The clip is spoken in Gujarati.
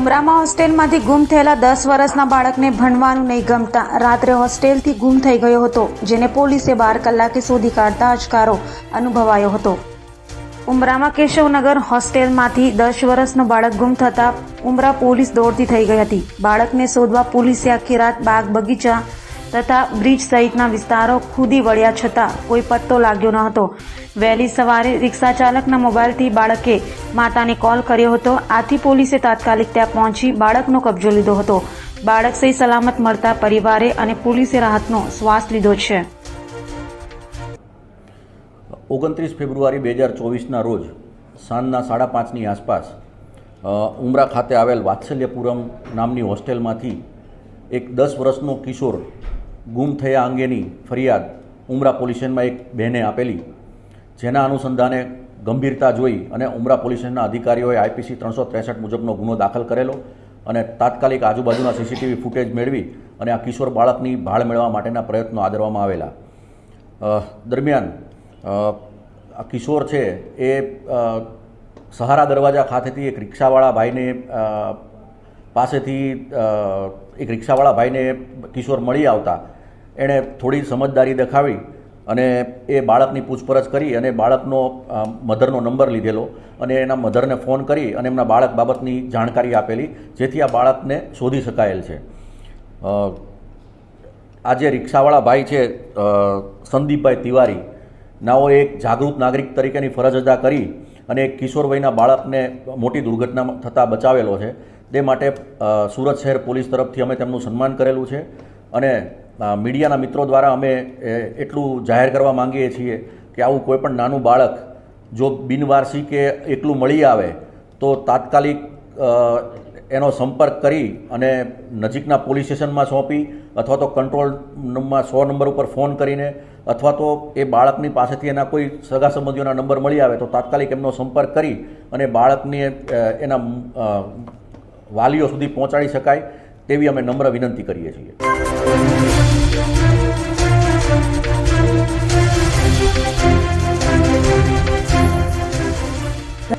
ઉમરામાં હોસ્ટેલમાંથી ગુમ થયેલા 10 વર્ષના બાળકને ભણવાનું નહીં ગમતા રાત્રે હોસ્ટેલથી ગુમ થઈ ગયો હતો, જેને પોલીસે 12 કલાકે શોધી કાઢતા અચકારો અનુભવાયો હતો. ઉમરામાં કેશવનગર હોસ્ટેલમાંથી 10 વર્ષનો બાળક ગુમ થતાં ઉમરા પોલીસ દોડતી થઈ ગઈ હતી. બાળકને શોધવા પોલીસે આખી રાત બાગ બગીચા તથા બ્રિજ સહિતના વિસ્તારો ખુદી વળ્યા છતાં કોઈ પત્તો લાગ્યો ન હતો. વહેલી સવારે રિક્ષા ચાલકના મોબાઈલથી બાળકે માતાને કોલ કર્યો હતો. આથી પોલીસે તાત્કાલિક ત્યાં પહોંચી બાળકનો કબજો લીધો હતો. બાળક સહી સલામત મળતા પરિવારે અને પોલીસે રાહતનો શ્વાસ લીધો છે. 29 ફેબ્રુઆરી 2024ના રોજ સાંજના 5:30ની આસપાસ ઉમરા ખાતે આવેલ વાત્સલ્યપુરમ નામની હોસ્ટેલમાંથી એક 10 વર્ષનો કિશોર ગુમ થયા અંગેની ફરિયાદ ઉમરા પોલીસ સ્ટેશનમાં એક બહેને આપેલી, જેના અનુસંધાને ગંભીરતા જોઈ અને ઉમરા પોલીસ સ્ટેશનના અધિકારીઓએ IPC 363 મુજબનો ગુનો દાખલ કરેલો અને તાત્કાલિક આજુબાજુના CCTV ફૂટેજ મેળવી અને આ કિશોર બાળકની ભાળ મેળવવા માટેના પ્રયત્નો આદરવામાં આવેલા. દરમિયાન આ કિશોર છે એ સહારા દરવાજા ખાતેથી એક રિક્ષાવાળા ભાઈને કિશોર મળી આવતા એણે થોડી સમજદારી દેખાવી અને એ બાળકની પૂછપરછ કરી અને બાળકનો મધરનો નંબર લીધેલો અને એના મધરને ફોન કરી અને એમના બાળક બાબતની જાણકારી આપેલી, જેથી આ બાળકને શોધી શકાયેલ છે. આ જે રિક્ષાવાળા ભાઈ છે સંદીપભાઈ તિવારી નાઓ એક જાગૃત નાગરિક તરીકેની ફરજ અદા કરી અને એક કિશોર વયના બાળકને મોટી દુર્ઘટના થતાં બચાવેલો છે. તે માટે સુરત શહેર પોલીસ તરફથી અમે તેમનું સન્માન કરેલું છે અને મીડિયાના મિત્રો દ્વારા અમે એટલું જાહેર કરવા માંગીએ છીએ કે આવું કોઈ પણ નાનું બાળક જો બિનવારસી કે એકલું મળી આવે તો તાત્કાલિક એનો સંપર્ક કરી અને નજીકના પોલીસ સ્ટેશનમાં સોંપી અથવા તો કંટ્રોલ રૂમમાં 100 નંબર ઉપર ફોન કરીને અથવા તો એ બાળકની પાસેથી એના કોઈ સગા સંબંધીઓના નંબર મળી આવે તો તાત્કાલિક એમનો સંપર્ક કરી અને બાળકને એના વાલીઓ સુધી પહોંચાડી શકાય તેવી અમે નમ્ર વિનંતી કરીએ છીએ.